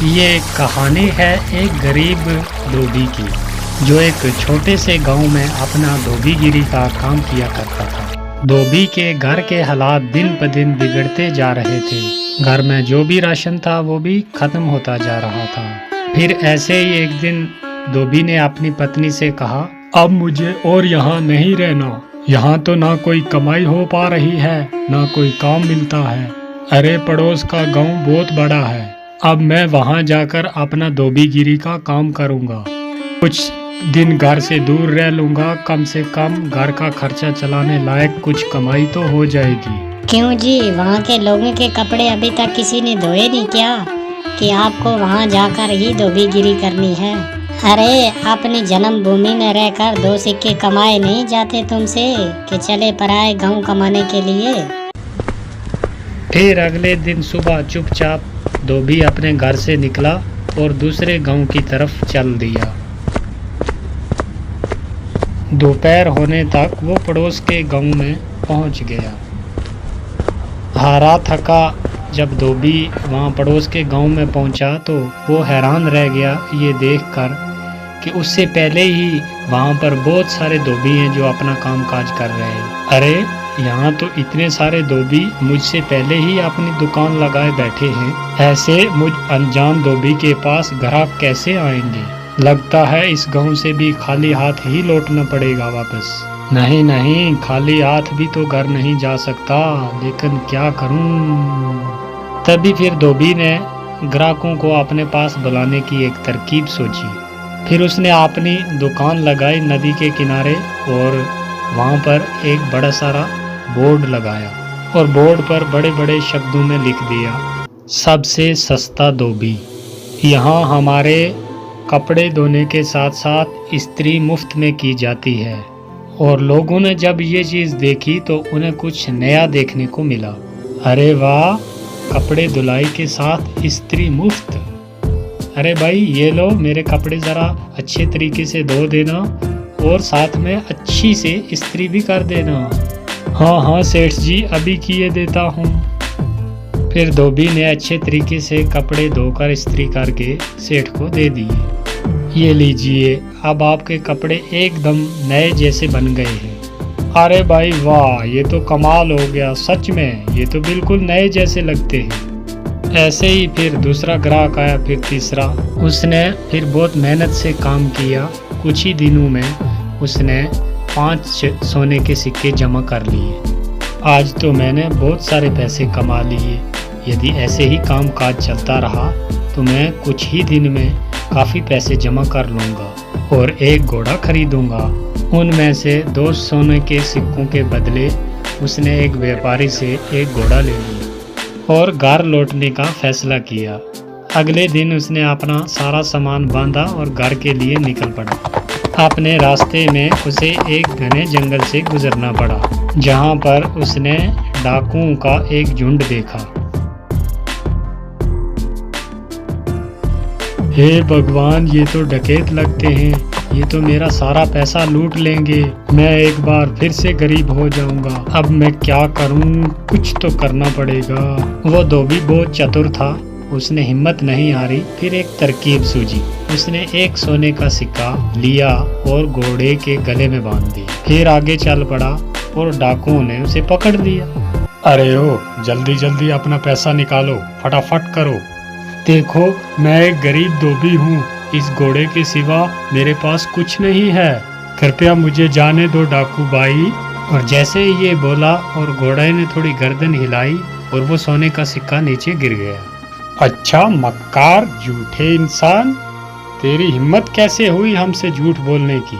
ये कहानी है एक गरीब धोबी की, जो एक छोटे से गांव में अपना धोबीगिरी का काम किया करता था। धोबी के घर के हालात दिन ब दिन बिगड़ते जा रहे थे। घर में जो भी राशन था वो भी खत्म होता जा रहा था। फिर ऐसे ही एक दिन धोबी ने अपनी पत्नी से कहा, अब मुझे और यहाँ नहीं रहना। यहाँ तो ना कोई कमाई हो पा रही है, ना कोई काम मिलता है। अरे पड़ोस का गांव बहुत बड़ा है, अब मैं वहां जाकर अपना धोबीगिरी का काम करूंगा। कुछ दिन घर से दूर रह लूंगा, कम से कम घर का खर्चा चलाने लायक कुछ कमाई तो हो जाएगी। क्यों जी, वहाँ के लोगों के कपड़े अभी तक किसी ने धोए नहीं क्या, कि आपको वहाँ जाकर ही धोबीगिरी करनी है? अरे अपनी जन्मभूमि में रहकर दो सिक्के कमाए नहीं जाते तुमसे, कि चले पराए गांव कमाने के लिए। फिर अगले दिन सुबह चुपचाप धोबी अपने घर से निकला और दूसरे गांव की तरफ चल दिया। दोपहर होने तक वो पड़ोस के गांव में पहुंच गया। हारा थका जब धोबी वहां पड़ोस के गांव में पहुंचा तो वो हैरान रह गया ये देखकर कि उससे पहले ही वहां पर बहुत सारे धोबी हैं जो अपना काम काज कर रहे हैं। अरे यहाँ तो इतने सारे धोबी मुझसे पहले ही अपनी दुकान लगाए बैठे हैं। ऐसे मुझ अनजान धोबी के पास ग्राहक कैसे आएंगे? लगता है इस गांव से भी खाली हाथ ही लौटना पड़ेगा वापस। नहीं नहीं, खाली हाथ भी तो घर नहीं जा सकता, लेकिन क्या करूं? तभी फिर धोबी ने ग्राहकों को अपने पास बुलाने की एक तरकीब सोची। फिर उसने अपनी दुकान लगाई नदी के किनारे और वहाँ पर एक बड़ा सारा बोर्ड लगाया और बोर्ड पर बड़े बड़े शब्दों में लिख दिया, सबसे सस्ता धोबी। यहाँ हमारे कपड़े धोने के साथ साथ इस्त्री मुफ्त में की जाती है। और लोगों ने जब ये चीज़ देखी तो उन्हें कुछ नया देखने को मिला। अरे वाह, कपड़े धुलाई के साथ इस्त्री मुफ्त। अरे भाई ये लो, मेरे कपड़े ज़रा अच्छे तरीके से धो देना और साथ में अच्छी से इस्त्री भी कर देना। हाँ हाँ सेठ जी, अभी किए देता हूँ। फिर धोबी ने अच्छे तरीके से कपड़े धोकर इस्त्री करके सेठ को दे दिए। ये लीजिए, अब आपके कपड़े एकदम नए जैसे बन गए हैं। अरे भाई वाह, ये तो कमाल हो गया, सच में ये तो बिल्कुल नए जैसे लगते हैं। ऐसे ही फिर दूसरा ग्राहक आया, फिर तीसरा। उसने फिर बहुत मेहनत से काम किया। कुछ ही दिनों में उसने 5 सोने के सिक्के जमा कर लिए। आज तो मैंने बहुत सारे पैसे कमा लिए। यदि ऐसे ही काम काज चलता रहा तो मैं कुछ ही दिन में काफ़ी पैसे जमा कर लूँगा और एक घोड़ा खरीदूँगा। उनमें से 2 सोने के सिक्कों के बदले उसने एक व्यापारी से एक घोड़ा ले लिया और घर लौटने का फैसला किया। अगले दिन उसने अपना सारा सामान बांधा और घर के लिए निकल पड़ा। अपने रास्ते में उसे एक घने जंगल से गुजरना पड़ा, जहां पर उसने डाकुओं का एक झुंड देखा। हे भगवान, ये तो डकैत लगते हैं, ये तो मेरा सारा पैसा लूट लेंगे। मैं एक बार फिर से गरीब हो जाऊंगा। अब मैं क्या करूं? कुछ तो करना पड़ेगा। वो धोबी बहुत चतुर था, उसने हिम्मत नहीं हारी। फिर एक तरकीब सूझी। उसने एक सोने का सिक्का लिया और घोड़े के गले में बांध दिया। फिर आगे चल पड़ा और डाकुओं ने उसे पकड़ लिया। अरे ओ, जल्दी जल्दी अपना पैसा निकालो, फटाफट करो। देखो, मैं एक गरीब धोबी हूँ, इस घोड़े के सिवा मेरे पास कुछ नहीं है। कृपया मुझे जाने दो डाकू भाई। और जैसे ही ये बोला और घोड़े ने थोड़ी गर्दन हिलाई और वो सोने का सिक्का नीचे गिर गया। अच्छा मक्कार, झूठे इंसान, तेरी हिम्मत कैसे हुई हमसे झूठ बोलने की?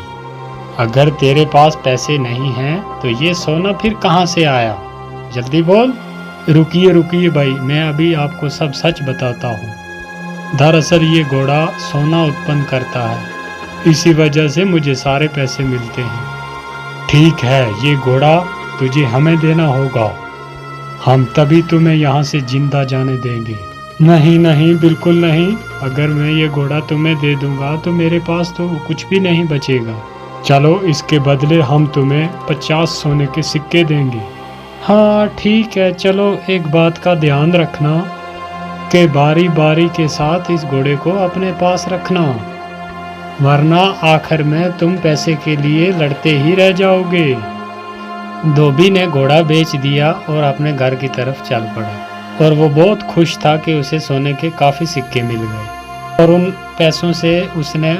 अगर तेरे पास पैसे नहीं हैं तो ये सोना फिर कहाँ से आया? जल्दी बोल। रुकिए रुकिए भाई, मैं अभी आपको सब सच बताता हूँ। दरअसल ये घोड़ा सोना उत्पन्न करता है, इसी वजह से मुझे सारे पैसे मिलते हैं। ठीक है, ये घोड़ा तुझे हमें देना होगा, हम तभी तुम्हें यहाँ से जिंदा जाने देंगे। नहीं नहीं, बिल्कुल नहीं। अगर मैं ये घोड़ा तुम्हें दे दूंगा तो मेरे पास तो कुछ भी नहीं बचेगा। चलो, इसके बदले हम तुम्हें 50 सोने के सिक्के देंगे। हाँ ठीक है, चलो एक बात का ध्यान रखना, कि बारी बारी के साथ इस घोड़े को अपने पास रखना, वरना आखिर में तुम पैसे के लिए लड़ते ही रह जाओगे। धोबी ने घोड़ा बेच दिया और अपने घर की तरफ चल पड़ा और वो बहुत खुश था कि उसे सोने के काफ़ी सिक्के मिल गए और उन पैसों से उसने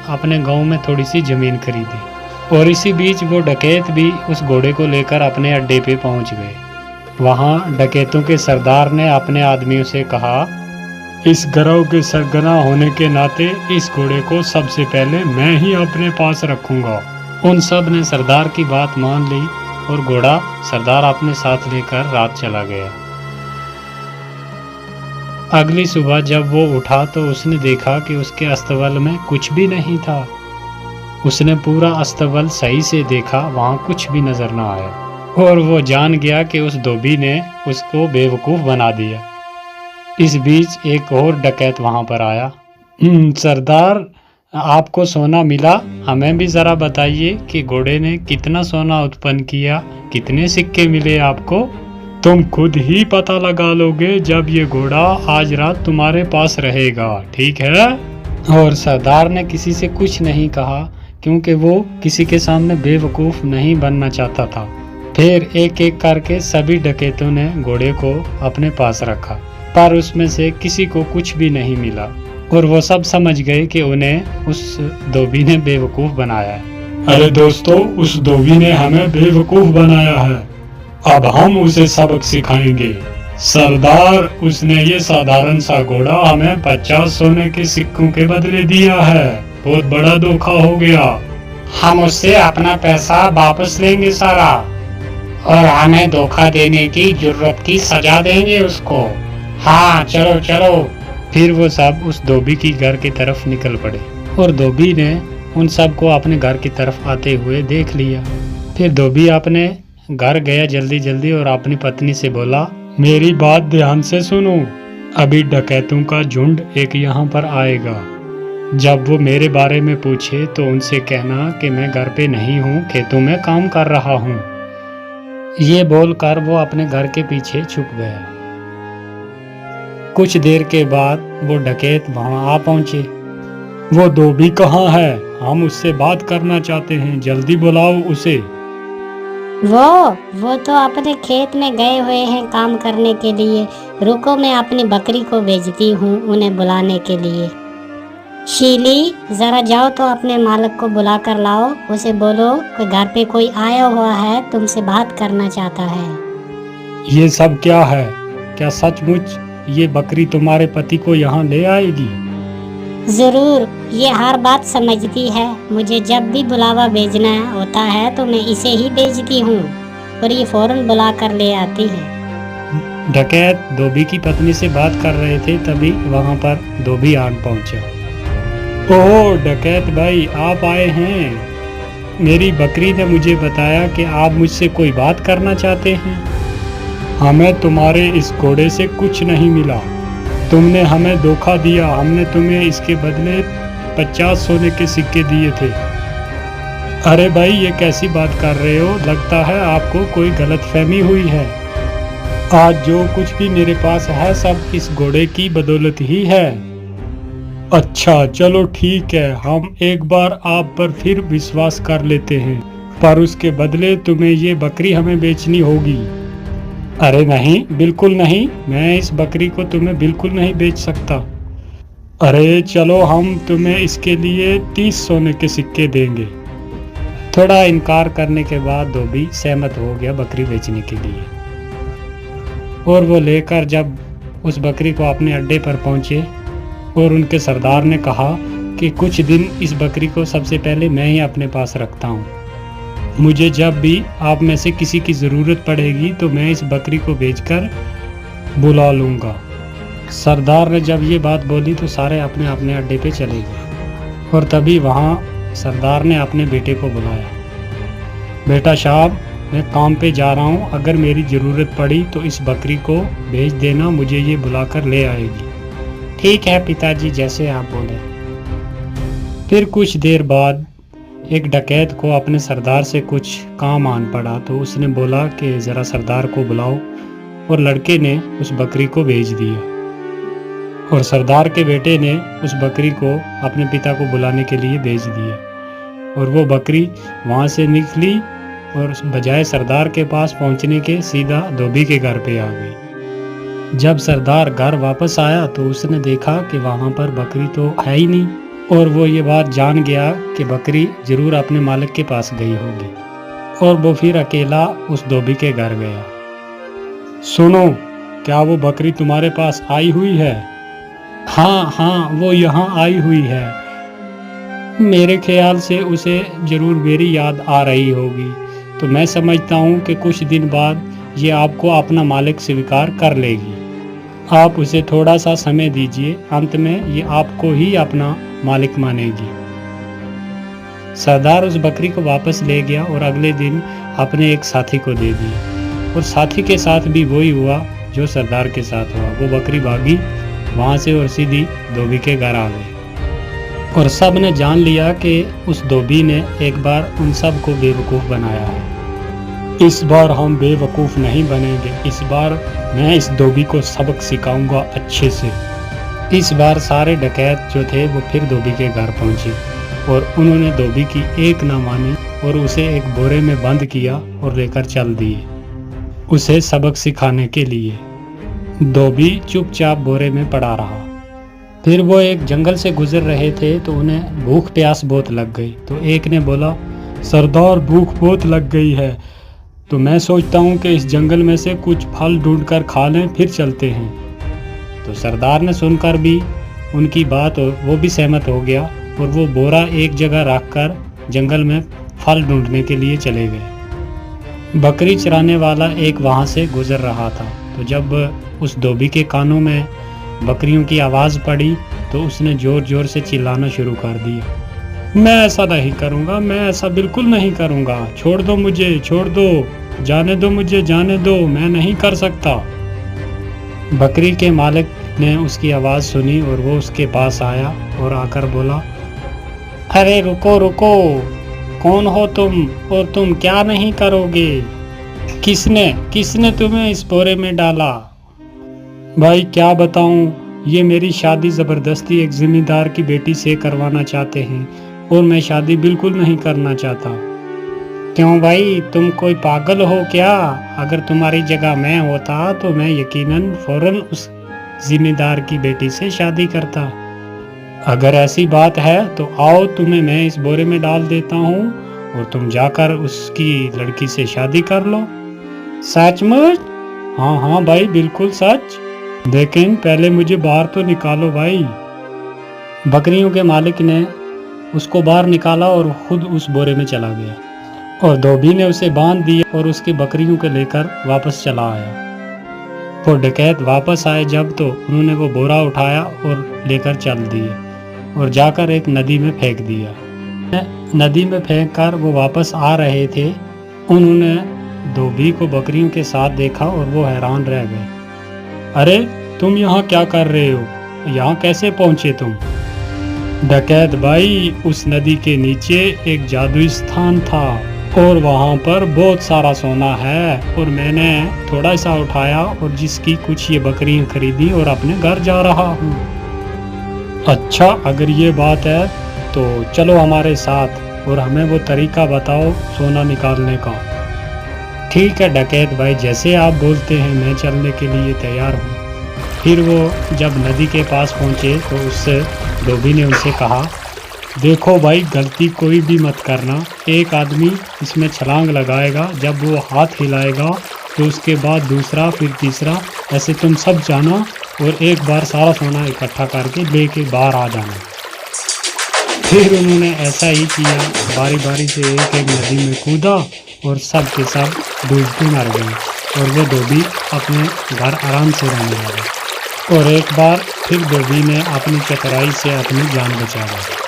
अपने गांव में थोड़ी सी ज़मीन खरीदी। और इसी बीच वो डकैत भी उस घोड़े को लेकर अपने अड्डे पे पहुंच गए। वहां डकैतों के सरदार ने अपने आदमियों से कहा, इस गिरोह के सरगना होने के नाते इस घोड़े को सबसे पहले मैं ही अपने पास रखूंगा। उन सब ने सरदार की बात मान ली और घोड़ा सरदार अपने साथ लेकर रात चला गया। अगली सुबह जब वो उठा तो उसने देखा कि उसके अस्तबल में कुछ भी नहीं था। उसने पूरा अस्तबल सही से देखा, वहां कुछ भी नजर न आया और वो जान गया कि उस धोबी ने उसको बेवकूफ़ बना दिया। इस बीच एक और डकैत वहां पर आया। सरदार, आपको सोना मिला, हमें भी ज़रा बताइए कि घोड़े ने कितना सोना उत्पन्न किया, कितने सिक्के मिले आपको? तुम खुद ही पता लगा लोगे जब ये घोड़ा आज रात तुम्हारे पास रहेगा, ठीक है? और सरदार ने किसी से कुछ नहीं कहा क्योंकि वो किसी के सामने बेवकूफ़ नहीं बनना चाहता था। फिर एक एक करके सभी डकैतों ने घोड़े को अपने पास रखा, पर उसमें से किसी को कुछ भी नहीं मिला और वो सब समझ गए कि उन्हें उस धोबी ने बेवकूफ़ बनाया है। अरे दोस्तों, उस धोबी ने हमें बेवकूफ़ बनाया है, अब हम उसे सबक सिखाएंगे। सरदार, उसने ये साधारण सा घोड़ा हमें 50 सोने के सिक्कों के बदले दिया है, बहुत बड़ा धोखा हो गया। हम उससे अपना पैसा वापस लेंगे सारा और हमें धोखा देने की जुर्रत की सजा देंगे उसको। हाँ, चलो चलो। फिर वो सब उस धोबी की घर की तरफ निकल पड़े और धोबी ने उन सब को अपने घर की तरफ आते हुए देख लिया। फिर धोबी अपने घर गया जल्दी जल्दी और अपनी पत्नी से बोला, मेरी बात ध्यान से सुनो, अभी डकैतों का झुंड एक यहाँ पर आएगा। जब वो मेरे बारे में पूछे तो उनसे कहना कि मैं घर पे नहीं हूँ, खेतों में काम कर रहा हूँ। ये बोलकर वो अपने घर के पीछे छुप गया। कुछ देर के बाद वो डकैत वहां आ पहुंचे। वो धोबी कहाँ है? हम उससे बात करना चाहते हैं, जल्दी बुलाओ उसे। वो तो अपने खेत में गए हुए हैं काम करने के लिए। रुको, मैं अपनी बकरी को भेजती हूँ उन्हें बुलाने के लिए। शीली, जरा जाओ तो अपने मालिक को बुला कर लाओ, उसे बोलो कि घर पे कोई आया हुआ है, तुमसे बात करना चाहता है। ये सब क्या है? क्या सचमुच ये बकरी तुम्हारे पति को यहाँ ले आएगी? जरूर, ये हर बात समझती है। मुझे जब भी बुलावा भेजना होता है तो मैं इसे ही भेजती हूँ और ये फौरन बुला कर ले आती है। डकैत धोबी की पत्नी से बात कर रहे थे, तभी वहाँ पर धोबी आन पहुँचा। ओह डकैत भाई, आप आए हैं। मेरी बकरी ने मुझे बताया कि आप मुझसे कोई बात करना चाहते हैं। हमें तुम्हारे इस घोड़े से कुछ नहीं मिला, तुमने हमें धोखा दिया। हमने तुम्हें इसके बदले 50 सोने के सिक्के दिए थे। अरे भाई, ये कैसी बात कर रहे हो? लगता है आपको कोई गलतफहमी हुई है। आज जो कुछ भी मेरे पास है सब इस घोड़े की बदौलत ही है। अच्छा चलो ठीक है, हम एक बार आप पर फिर विश्वास कर लेते हैं, पर उसके बदले तुम्हें ये बकरी हमें बेचनी होगी। अरे नहीं, बिल्कुल नहीं, मैं इस बकरी को तुम्हें बिल्कुल नहीं बेच सकता। अरे चलो, हम तुम्हें इसके लिए 30 सोने के सिक्के देंगे। थोड़ा इनकार करने के बाद धोबी सहमत हो गया बकरी बेचने के लिए और वो लेकर जब उस बकरी को अपने अड्डे पर पहुंचे और उनके सरदार ने कहा कि कुछ दिन इस बकरी को सबसे पहले मैं ही अपने पास रखता हूँ, मुझे जब भी आप में से किसी की ज़रूरत पड़ेगी तो मैं इस बकरी को बेचकर बुला लूँगा। सरदार ने जब ये बात बोली तो सारे अपने अपने अड्डे पे चले गए और तभी वहाँ सरदार ने अपने बेटे को बुलाया। बेटा साहब, मैं काम पे जा रहा हूँ, अगर मेरी ज़रूरत पड़ी तो इस बकरी को भेज देना, मुझे ये बुलाकर ले आएगी। ठीक है पिताजी, जैसे आप बोले। फिर कुछ देर बाद एक डकैत को अपने सरदार से कुछ काम आन पड़ा तो उसने बोला कि ज़रा सरदार को बुलाओ और लड़के ने उस बकरी को भेज दिया। और सरदार के बेटे ने उस बकरी को अपने पिता को बुलाने के लिए भेज दिया और वो बकरी वहाँ से निकली और बजाय सरदार के पास पहुँचने के सीधा धोबी के घर पे आ गई। जब सरदार घर वापस आया तो उसने देखा कि वहाँ पर बकरी तो है ही नहीं और वो ये बात जान गया कि बकरी जरूर अपने मालिक के पास गई होगी और वो फिर अकेला उस धोबी के घर गया। सुनो, क्या वो बकरी तुम्हारे पास आई हुई है? हाँ, वो यहाँ आई हुई है। मेरे ख्याल से उसे जरूर मेरी याद आ रही होगी, तो मैं समझता हूँ कि कुछ दिन बाद ये आपको अपना मालिक स्वीकार कर लेगी। आप उसे थोड़ा सा समय दीजिए, अंत में ये आपको ही अपना मालिक मानेगी। सरदार उस बकरी को वापस ले गया और अगले दिन अपने एक साथी को दे दी और साथी के साथ भी वही हुआ जो सरदार के साथ हुआ। वो बकरी भागी वहाँ से और सीधी धोबी के घर आ गई और सब ने जान लिया कि उस धोबी ने एक बार उन सब को बेवकूफ़ बनाया है। इस बार हम बेवकूफ़ नहीं बनेंगे, इस बार मैं इस धोबी को सबक सिखाऊंगा अच्छे से। इस बार सारे डकैत जो थे वो फिर धोबी के घर पहुंचे और उन्होंने धोबी की एक ना मानी और उसे एक बोरे में बंद किया और लेकर चल दिए उसे सबक सिखाने के लिए। धोबी चुपचाप बोरे में पड़ा रहा। फिर वो एक जंगल से गुजर रहे थे तो उन्हें भूख प्यास बहुत लग गई। तो एक ने बोला, सरदार भूख बहुत लग गई है, तो मैं सोचता हूँ कि इस जंगल में से कुछ फल ढूंढकर खा लें, फिर चलते हैं। तो सरदार ने सुनकर भी उनकी बात और वो भी सहमत हो गया और वो बोरा एक जगह रखकर जंगल में फल ढूंढने के लिए चले गए। बकरी चराने वाला एक वहाँ से गुजर रहा था, तो जब उस धोबी के कानों में बकरियों की आवाज़ पड़ी तो उसने ज़ोर ज़ोर से चिल्लाना शुरू कर दिया, मैं ऐसा नहीं करूँगा, मैं ऐसा बिल्कुल नहीं करूँगा, छोड़ दो मुझे, छोड़ दो, जाने दो मुझे, जाने दो, मैं नहीं कर सकता। बकरी के मालिक ने उसकी आवाज़ सुनी और वो उसके पास आया और आकर बोला, अरे रुको रुको, कौन हो तुम और तुम क्या नहीं करोगे? किसने तुम्हें इस बोरे में डाला? भाई क्या बताऊं, ये मेरी शादी ज़बरदस्ती एक ज़िम्मेदार की बेटी से करवाना चाहते हैं और मैं शादी बिल्कुल नहीं करना चाहता। क्यों भाई, तुम कोई पागल हो क्या? अगर तुम्हारी जगह मैं होता तो मैं यकीनन फ़ौरन उस ज़िम्मेदार की बेटी से शादी करता। अगर ऐसी बात है तो आओ, तुम्हें मैं इस बोरे में डाल देता हूँ और तुम जाकर उसकी लड़की से शादी कर लो। सचमुच? हाँ भाई, बिल्कुल सच। लेकिन पहले मुझे बाहर तो निकालो भाई। बकरियों के मालिक ने उसको बाहर निकाला और खुद उस बोरे में चला गया और धोबी ने उसे बांध दिया और उसकी बकरियों को लेकर वापस चला आया। वो डकैत वापस आए जब तो उन्होंने वो बोरा उठाया और लेकर चल दिए और जाकर एक नदी में फेंक दिया। नदी में फेंक कर वो वापस आ रहे थे, उन्होंने धोबी को बकरियों के साथ देखा और वो हैरान रह गए। अरे तुम यहाँ क्या कर रहे हो? यहाँ कैसे पहुँचे तुम? डकैत भाई, उस नदी के नीचे एक जादुई स्थान था और वहाँ पर बहुत सारा सोना है और मैंने थोड़ा सा उठाया और जिसकी कुछ ये बकरियाँ खरीदी और अपने घर जा रहा हूँ। अच्छा, अगर ये बात है तो चलो हमारे साथ और हमें वो तरीका बताओ सोना निकालने का। ठीक है डकैत भाई, जैसे आप बोलते हैं मैं चलने के लिए तैयार हूँ। फिर वो जब नदी के पास पहुँचे तो उस धोबी ने उनसे कहा, देखो भाई, गलती कोई भी मत करना। एक आदमी इसमें छलांग लगाएगा, जब वो हाथ हिलाएगा तो उसके बाद दूसरा, फिर तीसरा, ऐसे तुम सब जाना और एक बार सारा सोना इकट्ठा करके लेके बाहर आ जाना। फिर उन्होंने ऐसा ही किया, बारी बारी से एक एक नदी में कूदा और सब के सब डूबते मर गए और वो धोबी अपने घर आराम से रहने लगा। और एक बार फिर धोबी ने अपनी चतुराई से अपनी जान बचा ली।